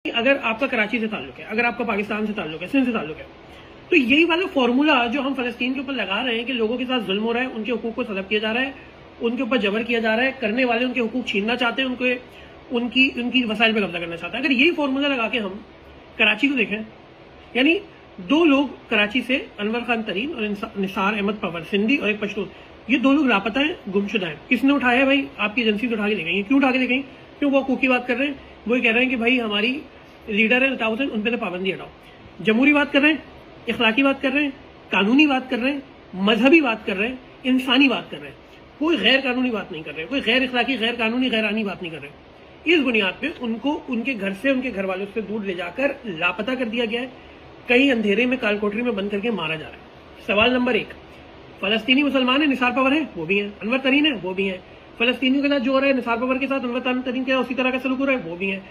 अगर आपका कराची से ताल्लुक है, अगर आपका पाकिस्तान से ताल्लुक है, सिंध से ताल्लुक है, तो यही वाला फॉर्मूला जो हम फलस्तीन के ऊपर लगा रहे हैं कि लोगों के साथ जुल्म हो रहा है, उनके हुकूक को तलब किया जा रहा है, उनके ऊपर जबर किया जा रहा है, करने वाले उनके हुकूक छीनना चाहते हैं, उनकी वसाइल पे कब्जा करना चाहते हैं। अगर यही फॉर्मूला लगा के हम कराची को देखें, यानी दो लोग कराची से, अनवर खान तरीन और निसार अहमद पवर, सिंधी और एक पश्तून, ये दो लोग लापता है, गुमशुदा है। किसने उठाया भाई? आपकी एजेंसी तो उठा के ले गई। क्यों उठा के ले गई? क्यों? वो हकूक की बात कर रहे हैं, वो कह रहे हैं कि भाई हमारी लीडर है अताउद्दीन, उन पर तो पाबंदी हटाओ। जमहूरी बात कर रहे हैं, इखलाकी बात कर रहे हैं, कानूनी बात कर रहे हैं, मजहबी बात कर रहे हैं, इंसानी बात कर रहे हैं, कोई गैर कानूनी बात नहीं कर रहे, कोई गैर इखलाकी, गैर कानूनी, गैरानी बात नहीं कर रहे। इस बुनियाद पे उनको उनके घर से, उनके घर वालों से दूर ले जाकर लापता कर दिया गया है, कहीं अंधेरे में कालकोठरी में बंद करके मारा जा रहा है। सवाल नंबर 1, फलस्तीनी मुसलमान है, निसार पवर है, वो भी है, अनवर तरीन है, वो भी है। फलस्तीनियों के साथ जो हो रहा है, निसार पवर के साथ अनवर तरीन के उसी तरह का सलूक हो रहा है, वो भी है।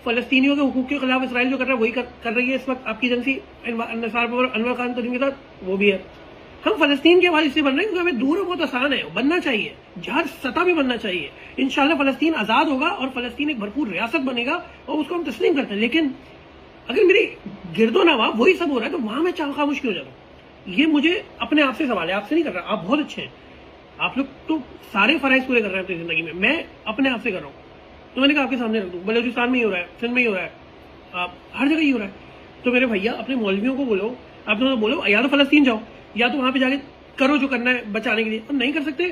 फलस्तीनियों के हुकूक के खिलाफ इसराइल जो कर रहा है वही कर रही है इस वक्त आपकी एजेंसी निसार पवर, अनवर खान तरीन के साथ, वो भी है। हम फलस्तीन के हवाले इसलिए बन रहे हैं क्योंकि हमें दूर बहुत आसान है, बनना चाहिए, जहर सतह भी बनना चाहिए। इंशाल्लाह फलस्तीन आजाद होगा और फलस्तीन एक भरपूर रियासत बनेगा और उसको हम तस्लीम करते हैं। लेकिन अगर मेरी गिरदो नवा वही सब हो रहा है तो वहां मैं खामोश क्यों हो जाता हूं? ये मुझे अपने आप से सवाल है, आपसे नहीं कर रहा। आप बहुत अच्छे हैं, आप लोग तो सारे फराइज पूरे कर रहे हैं अपनी जिंदगी में, मैं अपने आप से कर रहा हूँ। तो मैंने कहा आपके सामने रख दूं, बलूचिस्तान में ही हो रहा है, सिंध में ही हो रहा है, आप हर जगह ही हो रहा है। तो मेरे भैया अपने मौलवियों को बोलो, आप दोनों बोलो या तो फलस्तीन जाओ या तो वहां पे जाके करो जो करना है बचाने के लिए। हम नहीं कर सकते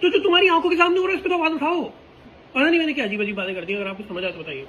तो जो तुम्हारी आंखों के सामने हो रहा है इस पर तो आवाज उठाओ। पता नहीं मैंने क्या अजीब अजीब बातें कर दी, अगर आपको समझ आए तो बताइए।